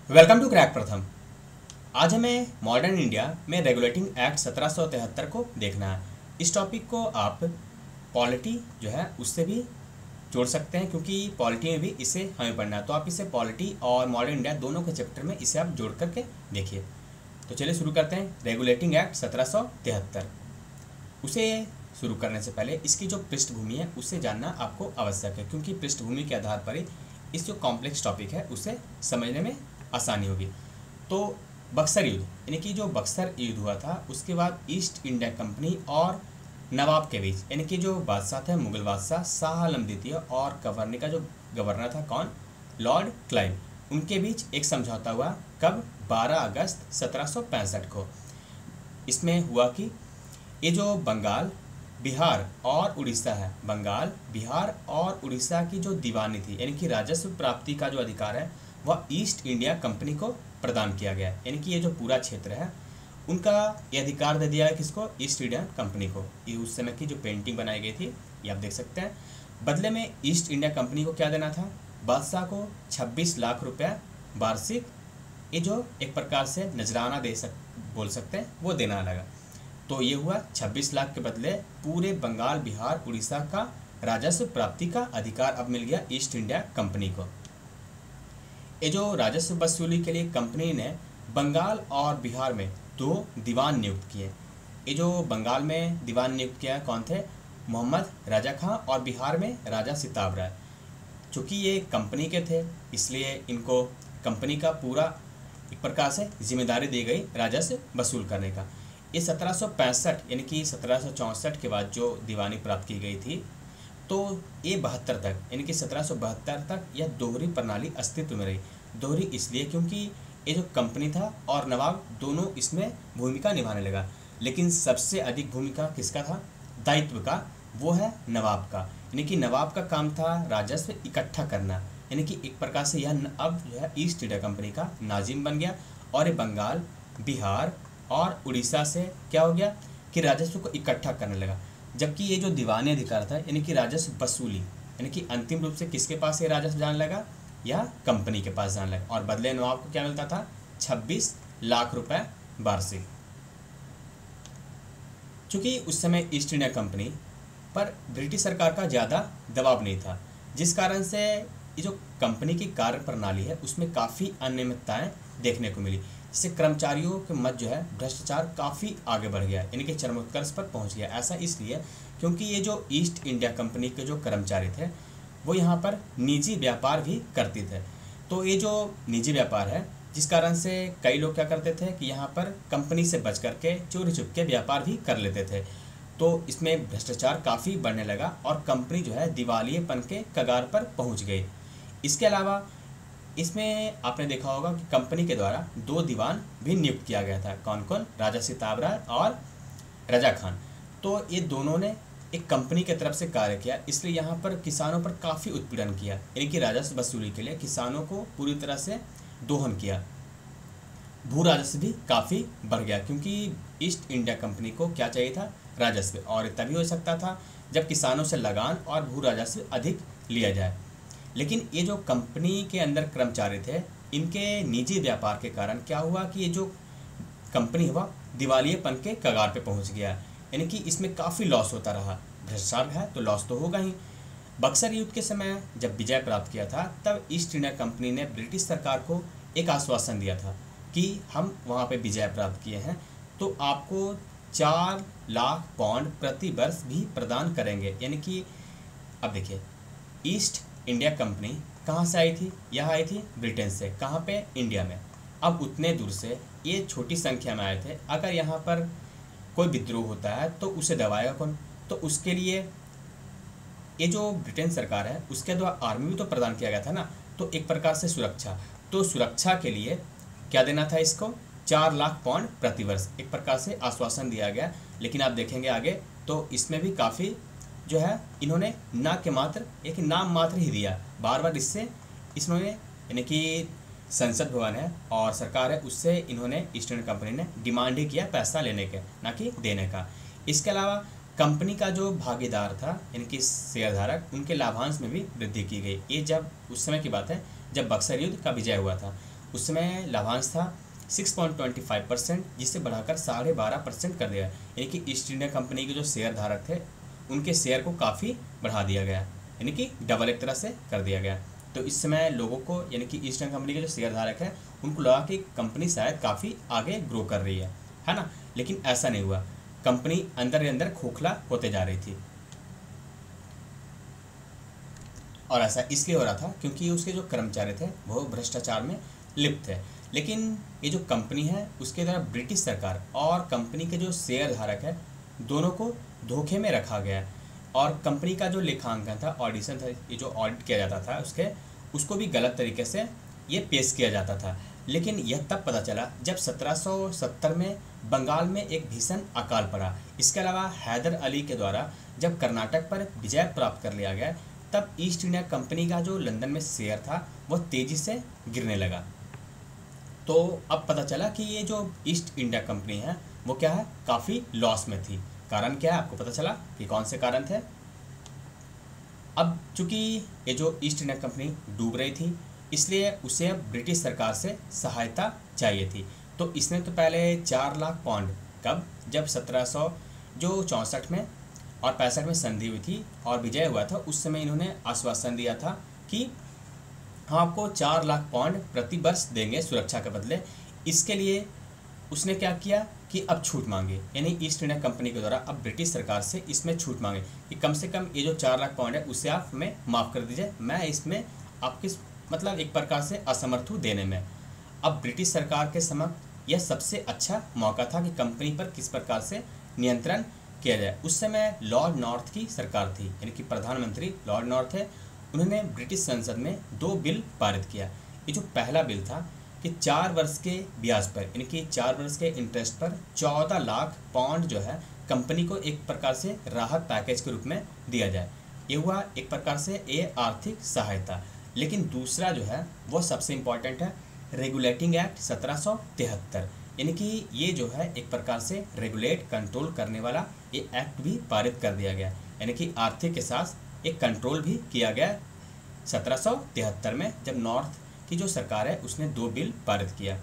Welcome to crack प्रथम। आज हमें मॉडर्न इंडिया में रेगुलेटिंग एक्ट 1773 को देखना है। इस टॉपिक को आप पॉलिटी जो है उससे भी जोड़ सकते हैं, क्योंकि पॉलिटी में भी इसे हमें पढ़ना है। तो आप इसे पॉलिटी और मॉडर्न इंडिया दोनों के चैप्टर में इसे आप जोड़ करके देखिए। तो चलिए शुरू करते हैं। रेगुलेटिंग एक्ट 1773, उसे शुरू करने से पहले इसकी जो पृष्ठभूमि है उसे जानना आपको आवश्यक है, क्योंकि पृष्ठभूमि के आधार पर ही इस जो कॉम्प्लेक्स टॉपिक है उसे समझने में आसानी होगी। तो बक्सर युद्ध, यानी कि जो बक्सर युद्ध हुआ था उसके बाद ईस्ट इंडिया कंपनी और नवाब के बीच, यानी कि जो बादशाह थे मुगल बादशाह शाह आलम द्वितीय और गवर्नर का जो गवर्नर था कौन, लॉर्ड क्लाइव, उनके बीच एक समझौता हुआ। कब? 12 अगस्त 1765 को। इसमें हुआ कि ये जो बंगाल, बिहार और उड़ीसा है, बंगाल, बिहार और उड़ीसा की जो दीवानी थी, यानी कि राजस्व प्राप्ति का जो अधिकार है वह ईस्ट इंडिया कंपनी को प्रदान किया गया। यानी कि ये जो पूरा क्षेत्र है उनका ये अधिकार दे दिया है किसको? ईस्ट इंडिया कंपनी को। ये उस समय की जो पेंटिंग बनाई गई थी ये आप देख सकते हैं। बदले में ईस्ट इंडिया कंपनी को क्या देना था? बादशाह को 26 लाख रुपया वार्षिक, ये जो एक प्रकार से नजराना बोल सकते हैं, वो देना लगा। तो ये हुआ 26 लाख के बदले पूरे बंगाल, बिहार, उड़ीसा का राजस्व प्राप्ति का अधिकार अब मिल गया ईस्ट इंडिया कंपनी को। ये जो राजस्व वसूली के लिए कंपनी ने बंगाल और बिहार में 2 दीवान नियुक्त किए। ये जो बंगाल में दीवान नियुक्त किया कौन थे? मोहम्मद राजा खां, और बिहार में राजा सिताब राय। चूँकि ये कंपनी के थे इसलिए इनको कंपनी का पूरा एक प्रकार से जिम्मेदारी दी गई राजस्व वसूल करने का। ये 1765 यानी कि 1764 के बाद जो दीवानी प्राप्त की गई थी, तो ये 72 तक, यानी कि 1772 तक यह दोहरी प्रणाली अस्तित्व में रही। दोहरी इसलिए क्योंकि ये जो कंपनी था और नवाब दोनों इसमें भूमिका निभाने लगा, लेकिन सबसे अधिक भूमिका किसका था? दायित्व का, वो है नवाब का। यानी कि नवाब का काम था राजस्व इकट्ठा करना, यानी कि एक प्रकार से यह अब जो है ईस्ट इंडिया कंपनी का नाजिम बन गया, और ये बंगाल, बिहार और उड़ीसा से क्या हो गया कि राजस्व को इकट्ठा करने लगा। जबकि ये जो दीवानी अधिकार था, यानी कि राजस्व वसूली, यानी कि अंतिम रूप से किसके पास ये राजस्व जाने लगा? या कंपनी के पास जाने लगा। और बदले नवाब को क्या मिलता था? 26 लाख रुपए वार्षिक। चूंकि उस समय ईस्ट इंडिया कंपनी पर ब्रिटिश सरकार का ज़्यादा दबाव नहीं था, जिस कारण से ये जो कंपनी की कार्य प्रणाली है उसमें काफ़ी अनियमितताएं देखने को मिली। जिससे कर्मचारियों के मध्य जो है भ्रष्टाचार काफ़ी आगे बढ़ गया, यानी कि चरमोत्कर्ष पर पहुंच गया। ऐसा इसलिए क्योंकि ये जो ईस्ट इंडिया कंपनी के जो कर्मचारी थे वो यहाँ पर निजी व्यापार भी करते थे। तो ये जो निजी व्यापार है, जिस कारण से कई लोग क्या करते थे कि यहाँ पर कंपनी से बच करके चोरी छुप के व्यापार भी कर लेते थे। तो इसमें भ्रष्टाचार काफ़ी बढ़ने लगा और कंपनी जो है दिवालियेपन के कगार पर पहुँच गई। इसके अलावा इसमें आपने देखा होगा कि कंपनी के द्वारा 2 दीवान भी नियुक्त किया गया था। कौन कौन? राजा सिताब राय और रजा खान। तो ये दोनों ने एक कंपनी की तरफ से कार्य किया, इसलिए यहाँ पर किसानों पर काफ़ी उत्पीड़न किया, यानी कि राजस्व वसूली के लिए किसानों को पूरी तरह से दोहन किया। भू राजस्व भी काफ़ी बढ़ गया, क्योंकि ईस्ट इंडिया कंपनी को क्या चाहिए था? राजस्व, और तभी हो सकता था जब किसानों से लगान और भू राजस्व अधिक लिया जाए। लेकिन ये जो कंपनी के अंदर कर्मचारी थे, इनके निजी व्यापार के कारण क्या हुआ कि ये जो कंपनी हुआ दिवालियेपन के कगार पे पहुंच गया, यानी कि इसमें काफ़ी लॉस होता रहा। भ्रष्टाचार है तो लॉस तो होगा ही। बक्सर युद्ध के समय जब विजय प्राप्त किया था, तब ईस्ट इंडिया कंपनी ने ब्रिटिश सरकार को एक आश्वासन दिया था कि हम वहाँ पे विजय प्राप्त किए हैं तो आपको 4 लाख पाउंड प्रति वर्ष भी प्रदान करेंगे। यानी कि अब देखिए, ईस्ट इंडिया कंपनी कहाँ से आई थी? यह आई थी ब्रिटेन से। कहाँ पे? इंडिया में। अब उतने दूर से ये छोटी संख्या में आए थे, अगर यहाँ पर कोई विद्रोह होता है तो उसे दबाएगा कौन? तो उसके लिए ये जो ब्रिटेन सरकार है उसके द्वारा आर्मी भी तो प्रदान किया गया था ना, तो एक प्रकार से सुरक्षा। तो सुरक्षा के लिए क्या देना था इसको? 4 लाख पाउंड प्रति वर्ष, एक प्रकार से आश्वासन दिया गया। लेकिन आप देखेंगे आगे तो इसमें भी काफ़ी जो है इन्होंने ना के मात्र एक नाम मात्र ही दिया। बार बार इससे इन्होंने, यानी कि संसद भवन है और सरकार है, उससे इन्होंने ईस्ट इंडिया कंपनी ने डिमांड ही किया पैसा लेने के, ना कि देने का। इसके अलावा कंपनी का जो भागीदार था, यानी कि शेयरधारक, उनके लाभांश में भी वृद्धि की गई। ये जब उस समय की बात है जब बक्सर युद्ध का विजय हुआ था। उस समय लाभांश था 6.25%, जिसे बढ़ाकर 12.5% कर दिया, यानी कि ईस्ट इंडिया कंपनी के जो शेयर धारक थे उनके शेयर को काफ़ी बढ़ा दिया गया, यानी कि डबल एक तरह से कर दिया गया। तो इस समय लोगों को, यानी कि ईस्ट इंडिया कंपनी के जो शेयर धारक है उनको लगा कि कंपनी शायद काफ़ी आगे ग्रो कर रही है ना, लेकिन ऐसा नहीं हुआ। कंपनी अंदर ही अंदर खोखला होते जा रही थी, और ऐसा इसलिए हो रहा था क्योंकि उसके जो कर्मचारी थे वो भ्रष्टाचार में लिप्त थे। लेकिन ये जो कंपनी है उसके द्वारा ब्रिटिश सरकार और कंपनी के जो शेयर धारक है दोनों को धोखे में रखा गया, और कंपनी का जो लेखांकन था, ऑडिशन था, ये जो ऑडिट किया जाता था उसको भी गलत तरीके से ये पेश किया जाता था। लेकिन यह तब पता चला जब 1770 में बंगाल में एक भीषण अकाल पड़ा। इसके अलावा हैदर अली के द्वारा जब कर्नाटक पर विजय प्राप्त कर लिया गया, तब ईस्ट इंडिया कंपनी का जो लंदन में शेयर था वह तेज़ी से गिरने लगा। तो अब पता चला कि ये जो ईस्ट इंडिया कंपनी है वो क्या है, काफ़ी लॉस में थी। कारण क्या है, आपको पता चला कि कौन से कारण थे। अब चूंकि ये जो ईस्ट इंडिया कंपनी डूब रही थी, इसलिए उसे अब ब्रिटिश सरकार से सहायता चाहिए थी। तो इसने तो पहले 4 लाख पाउंड, कब, जब 1764 में और 65 में संधि हुई थी और विजय हुआ था, उस समय इन्होंने आश्वासन दिया था कि हम आपको 4 लाख पाउंड प्रति वर्ष देंगे सुरक्षा के बदले। इसके लिए उसने क्या किया कि अब छूट मांगे, यानी ईस्ट इंडिया कंपनी के द्वारा अब ब्रिटिश सरकार से इसमें छूट मांगे कि कम से कम ये जो 4 लाख पाउंड है उसे आप हमें माफ़ कर दीजिए, मैं इसमें आपकी मतलब एक प्रकार से असमर्थ हूँ देने में। अब ब्रिटिश सरकार के समक्ष यह सबसे अच्छा मौका था कि कंपनी पर किस प्रकार से नियंत्रण किया जाए। उस समय लॉर्ड नॉर्थ की सरकार थी, यानी कि प्रधानमंत्री लॉर्ड नॉर्थ है। उन्होंने ब्रिटिश संसद में 2 बिल पारित किया। ये जो पहला बिल था कि 4 वर्ष के ब्याज पर, यानी कि 4 वर्ष के इंटरेस्ट पर 14 लाख पाउंड जो है कंपनी को एक प्रकार से राहत पैकेज के रूप में दिया जाए। ये हुआ एक प्रकार से ये आर्थिक सहायता। लेकिन दूसरा जो है वो सबसे इम्पॉर्टेंट है, रेगुलेटिंग एक्ट 1773, यानी कि ये जो है एक प्रकार से रेगुलेट कंट्रोल करने वाला ये एक्ट भी पारित कर दिया गया, यानी कि आर्थिक के साथ एक कंट्रोल भी किया गया 1773 में, जब नॉर्थ की जो सरकार है उसने 2 बिल पारित किया।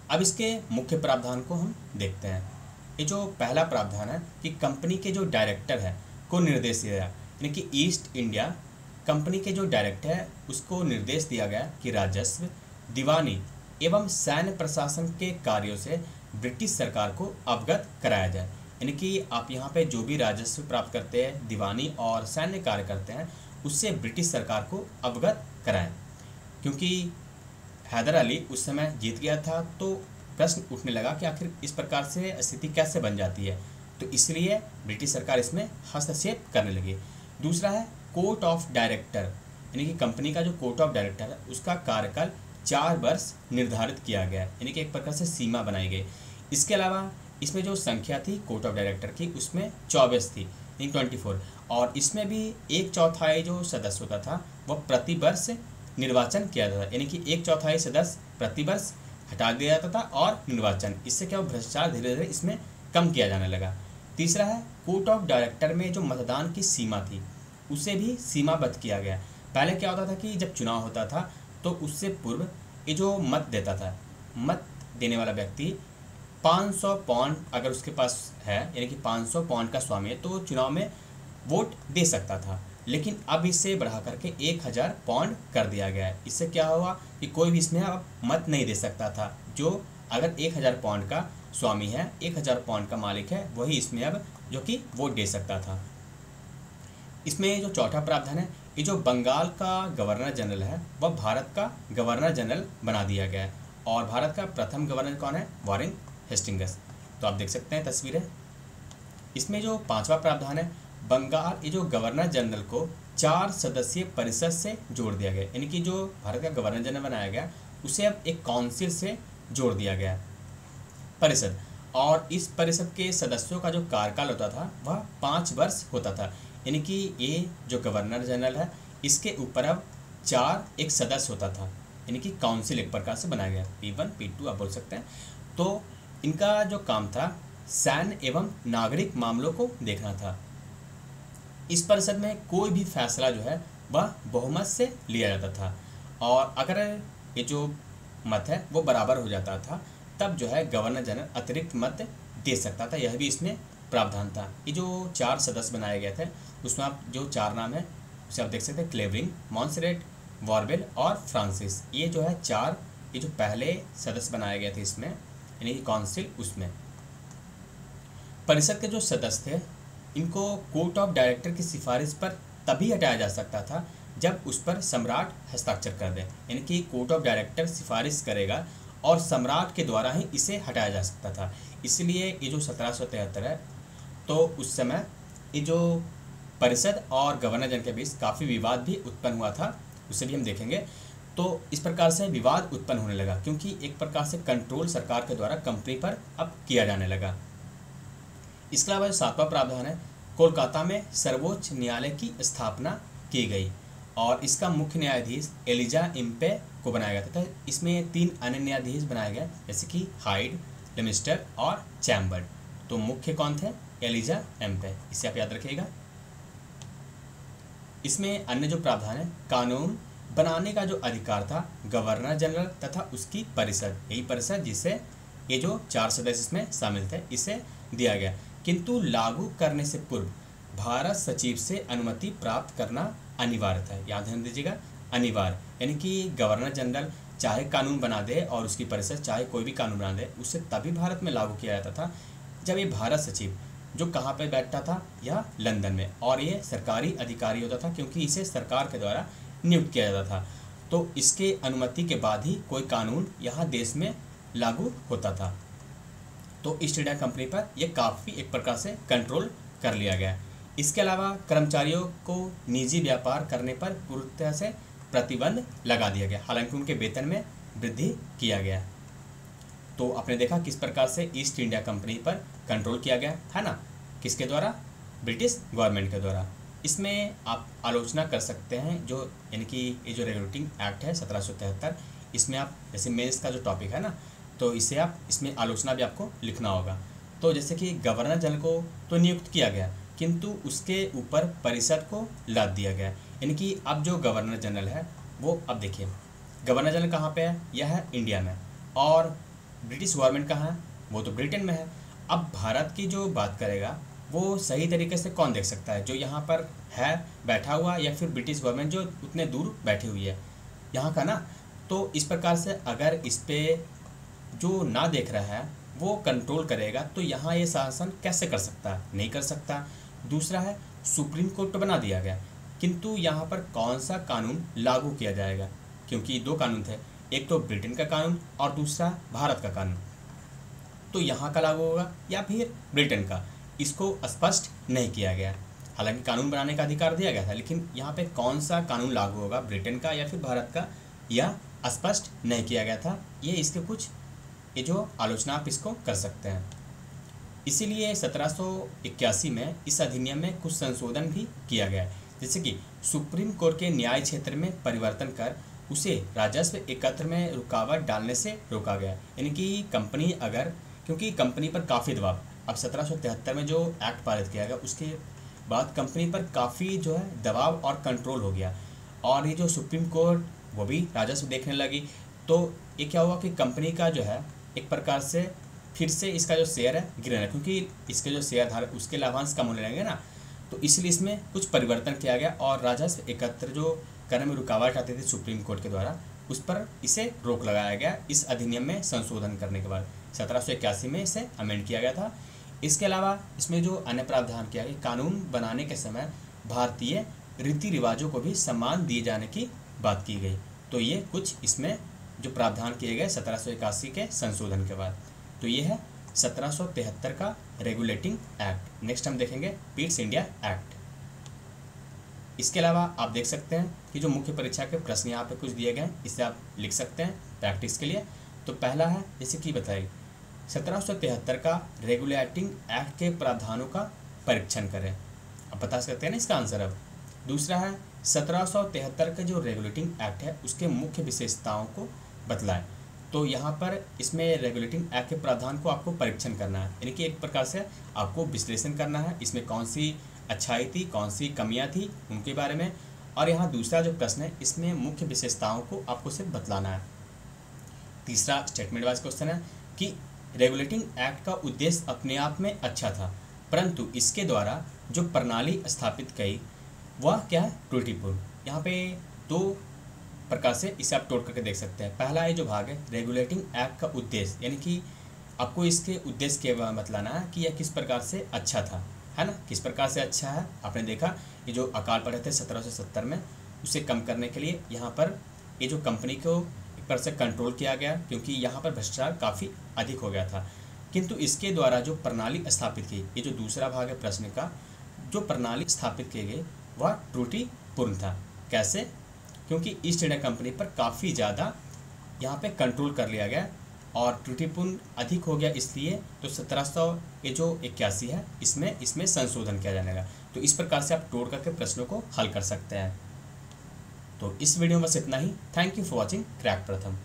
अब इसके मुख्य प्रावधान को हम देखते हैं। ये जो पहला प्रावधान है कि कंपनी के जो डायरेक्टर है को निर्देश दिया गया, यानी कि ईस्ट इंडिया कंपनी के जो डायरेक्टर है उसको निर्देश दिया गया कि राजस्व, दीवानी एवं सैन्य प्रशासन के कार्यों से ब्रिटिश सरकार को अवगत कराया जाए। यानी कि आप यहाँ पे जो भी राजस्व प्राप्त करते हैं, दीवानी और सैन्य कार्य करते हैं, उससे ब्रिटिश सरकार को अवगत कराएं। क्योंकि हैदर अली उस समय जीत गया था, तो प्रश्न उठने लगा कि आखिर इस प्रकार से स्थिति कैसे बन जाती है, तो इसलिए ब्रिटिश सरकार इसमें हस्तक्षेप करने लगी। दूसरा है कोर्ट ऑफ डायरेक्टर, यानी कि कंपनी का जो कोर्ट ऑफ डायरेक्टर है उसका कार्यकाल 4 वर्ष निर्धारित किया गया, यानी कि एक प्रकार से सीमा बनाई गई। इसके अलावा इसमें जो संख्या थी कोर्ट ऑफ डायरेक्टर की उसमें 24 थी, यानी 24, और इसमें भी 1/4 जो सदस्य होता था वह प्रति वर्ष निर्वाचन किया जाता था, यानी कि 1/4 सदस्य प्रति वर्ष हटा दिया जाता था और निर्वाचन। इससे क्या भ्रष्टाचार धीरे धीरे इसमें कम किया जाने लगा। तीसरा है कोर्ट ऑफ डायरेक्टर में जो मतदान की सीमा थी उसे भी सीमाबद्ध किया गया। पहले क्या होता था कि जब चुनाव होता था तो उससे पूर्व ये जो मत देता था, मत देने वाला व्यक्ति 500 पाउंड अगर उसके पास है, यानी कि 500 पाउंड का स्वामी है, तो चुनाव में वोट दे सकता था। लेकिन अब इसे बढ़ा करके 1000 पाउंड कर दिया गया है। इससे क्या हुआ कि कोई भी इसमें अब मत नहीं दे सकता था। जो अगर 1000 पाउंड का स्वामी है, 1000 पाउंड का मालिक है, वही इसमें अब जो कि वोट दे सकता था। इसमें जो चौथा प्रावधान है, ये जो बंगाल का गवर्नर जनरल है वह भारत का गवर्नर जनरल बना दिया गया है, और भारत का प्रथम गवर्नर कौन है, वॉरेन हेस्टिंग्स। तो आप देख सकते हैं तस्वीरें। इसमें जो 5वां प्रावधान है, बंगाल ये जो गवर्नर जनरल को 4 सदस्यीय परिषद से जोड़ दिया गया, यानी कि जो भारत का गवर्नर जनरल बनाया गया उसे अब एक काउंसिल से जोड़ दिया गया, परिषद। और इस परिषद के सदस्यों का जो कार्यकाल होता था वह 5 वर्ष होता था, यानी कि ये जो गवर्नर जनरल है इसके ऊपर अब 4 एक सदस्य होता था, यानी कि काउंसिल एक प्रकार से बनाया गया, P1 P2 आप बोल सकते हैं। तो इनका जो काम था सैन्य एवं नागरिक मामलों को देखना था। इस परिषद में कोई भी फैसला जो है वह बहुमत से लिया जाता था, और अगर ये जो मत है वो बराबर हो जाता था, तब जो है गवर्नर जनरल अतिरिक्त मत दे सकता था। यह भी इसमें प्रावधान था। ये जो 4 सदस्य बनाए गए थे उसमें आप जो 4 नाम है उसे आप देख सकते हैं, क्लेवरिंग, मॉन्सरेट, वॉर्वेल और फ्रांसिस। ये जो है 4 ये जो पहले सदस्य बनाए गए थे इसमें, यानी कि काउंसिल, उसमें परिषद के जो सदस्य थे इनको कोर्ट ऑफ डायरेक्टर की सिफारिश पर तभी हटाया जा सकता था जब उस पर सम्राट हस्ताक्षर कर दे, यानी कि कोर्ट ऑफ डायरेक्टर सिफारिश करेगा और सम्राट के द्वारा ही इसे हटाया जा सकता था। इसलिए ये जो 1773 है, तो उस समय ये जो परिषद और गवर्नर जनरल के बीच काफ़ी विवाद भी उत्पन्न हुआ था, उसे भी हम देखेंगे। तो इस प्रकार से विवाद उत्पन्न होने लगा क्योंकि एक प्रकार से कंट्रोल सरकार के द्वारा कंपनी पर अब किया जाने लगा। इसके अलावा जो 7वां प्रावधान है, कोलकाता में सर्वोच्च न्यायालय की स्थापना की गई और इसका मुख्य न्यायाधीश एलिजा इम्पे को बनाया गया था। इसमें 3 अन्य न्यायाधीश बनाए गए, जैसे कि हाइड, लेमिस्टर और चैम्बर। तो मुख्य कौन थे? एलिजा इम्पे, इसे आप याद रखिएगा। इसमें अन्य जो प्रावधान है, कानून बनाने का जो अधिकार था गवर्नर जनरल तथा उसकी परिषद, यही परिषद जिसे ये जो 4 सदस्य इसमें शामिल थे, इसे दिया गया, किंतु लागू करने से पूर्व भारत सचिव से अनुमति प्राप्त करना अनिवार्य था। याद ध्यान दीजिएगा, अनिवार्य, यानी कि गवर्नर जनरल चाहे कानून बना दे और उसकी परिषद चाहे कोई भी कानून बना दे, उससे तभी भारत में लागू किया जाता था जब ये भारत सचिव जो कहाँ पे बैठता था, यह लंदन में, और ये सरकारी अधिकारी होता था क्योंकि इसे सरकार के द्वारा नियुक्त किया जाता था। तो इसके अनुमति के बाद ही कोई कानून यहाँ देश में लागू होता था। तो ईस्ट इंडिया कंपनी पर यह काफ़ी एक प्रकार से कंट्रोल कर लिया गया। इसके अलावा कर्मचारियों को निजी व्यापार करने पर पूरी तरह से प्रतिबंध लगा दिया गया, हालांकि उनके वेतन में वृद्धि किया गया। तो आपने देखा किस प्रकार से ईस्ट इंडिया कंपनी पर कंट्रोल किया गया है ना, किसके द्वारा? ब्रिटिश गवर्नमेंट के द्वारा। इसमें आप आलोचना कर सकते हैं, जो यानी कि ये जो रेगुलेटिंग एक्ट है 1773, इसमें आप जैसे मेंस का जो टॉपिक है ना, तो इसे आप इसमें आलोचना भी आपको लिखना होगा। तो जैसे कि गवर्नर जनरल को तो नियुक्त किया गया, किंतु उसके ऊपर परिषद को लाद दिया गया, यानी कि अब जो गवर्नर जनरल है वो, अब देखिए गवर्नर जनरल कहाँ पे है? यह है इंडिया में, और ब्रिटिश गवर्नमेंट कहाँ है? वो तो ब्रिटेन में है। अब भारत की जो बात करेगा वो सही तरीके से कौन देख सकता है? जो यहाँ पर है बैठा हुआ, या फिर ब्रिटिश गवर्नमेंट जो उतने दूर बैठी हुई है यहाँ का ना। तो इस प्रकार से अगर इस पर जो ना देख रहा है वो कंट्रोल करेगा तो यहाँ ये शासन कैसे कर सकता है? नहीं कर सकता। दूसरा है, सुप्रीम कोर्ट तो बना दिया गया, किंतु यहाँ पर कौन सा कानून लागू किया जाएगा? क्योंकि 2 कानून थे, एक तो ब्रिटेन का कानून और दूसरा भारत का कानून। तो यहाँ का लागू होगा या फिर ब्रिटेन का, इसको स्पष्ट नहीं किया गया। हालांकि कानून बनाने का अधिकार दिया गया था, लेकिन यहाँ पे कौन सा कानून लागू होगा, ब्रिटेन का या फिर भारत का, यह स्पष्ट नहीं किया गया था। ये इसके कुछ ये जो आलोचना आप इसको कर सकते हैं। इसीलिए 1781 में इस अधिनियम में कुछ संशोधन भी किया गया, जैसे कि सुप्रीम कोर्ट के न्याय क्षेत्र में परिवर्तन कर उसे राजस्व एकत्र में रुकावट डालने से रोका गया। यानी कि कंपनी अगर, क्योंकि कंपनी पर काफ़ी दबाव, अब 1773 में जो एक्ट पारित किया गया उसके बाद कंपनी पर काफ़ी जो है दबाव और कंट्रोल हो गया, और ये जो सुप्रीम कोर्ट वो भी राजस्व देखने लगी। तो ये क्या हुआ कि कंपनी का जो है एक प्रकार से फिर से इसका जो शेयर है गिरना, क्योंकि इसके जो शेयर धारक उसके लाभांश कम होने लगेंगे ना, तो इसलिए इसमें कुछ परिवर्तन किया गया और राजस्व एकत्र जो करने में रुकावट आती थी सुप्रीम कोर्ट के द्वारा, उस पर इसे रोक लगाया गया इस अधिनियम में संशोधन करने के बाद। 1781 में इसे अमेंड किया गया था। इसके अलावा इसमें जो अन्य प्रावधान किया गया, कानून बनाने के समय भारतीय रीति रिवाजों को भी सम्मान दिए जाने की बात की गई। तो ये कुछ इसमें जो प्रावधान किए गए 1781 के संशोधन के बाद। तो ये है 1773 का रेगुलेटिंग एक्ट। नेक्स्ट हम देखेंगे पीट्स इंडिया एक्ट। इसके अलावा आप देख सकते हैं कि जो मुख्य परीक्षा के प्रश्न यहाँ पे कुछ दिए गए, इसे आप लिख सकते हैं प्रैक्टिस के लिए। तो पहला है, जैसे कि बताइए 1773 का रेगुलेटिंग एक्ट के प्रावधानों का परीक्षण करें। आप बता सकते हैं ना इसका आंसर अब। दूसरा है 1773 का जो रेगुलेटिंग एक्ट है उसके मुख्य विशेषताओं को बतलाएं। तो यहाँ पर इसमें रेगुलेटिंग एक्ट के प्रावधान को आपको परीक्षण करना है, यानी कि एक प्रकार से आपको विश्लेषण करना है, इसमें कौन सी अच्छाई थी, कौन सी कमियां थी, उनके बारे में। और यहाँ दूसरा जो प्रश्न है, इसमें मुख्य विशेषताओं को आपको सिर्फ बतलाना है। तीसरा स्टेटमेंट वाइज क्वेश्चन है कि रेगुलेटिंग एक्ट का उद्देश्य अपने आप में अच्छा था, परंतु इसके द्वारा जो प्रणाली स्थापित की वह क्या है, त्रुटिपूर्ण। यहाँ पे दो प्रकार से इसे आप तोड़ करके देख सकते हैं। पहला ये जो भाग है रेगुलेटिंग एक्ट का उद्देश्य, यानी कि आपको इसके उद्देश्य के बतलाना है कि यह किस प्रकार से अच्छा था, है ना, किस प्रकार से अच्छा है। आपने देखा ये जो अकाल पड़े थे 1770 में, उसे कम करने के लिए यहाँ पर ये जो कंपनी को एक पर से कंट्रोल किया गया, क्योंकि यहाँ पर भ्रष्टाचार काफ़ी अधिक हो गया था। किंतु इसके द्वारा जो प्रणाली स्थापित की, ये जो दूसरा भाग है प्रश्न का, जो प्रणाली स्थापित की गई वह त्रुटिपूर्ण था। कैसे? क्योंकि ईस्ट इंडिया कंपनी पर काफ़ी ज़्यादा यहाँ पे कंट्रोल कर लिया गया और त्रुटिपूर्ण अधिक हो गया, इसलिए तो 1781 है इसमें संशोधन किया जाने लगा। तो इस प्रकार से आप तोड़ करके प्रश्नों को हल कर सकते हैं। तो इस वीडियो में बस इतना ही। Thank you for watching crack प्रथम।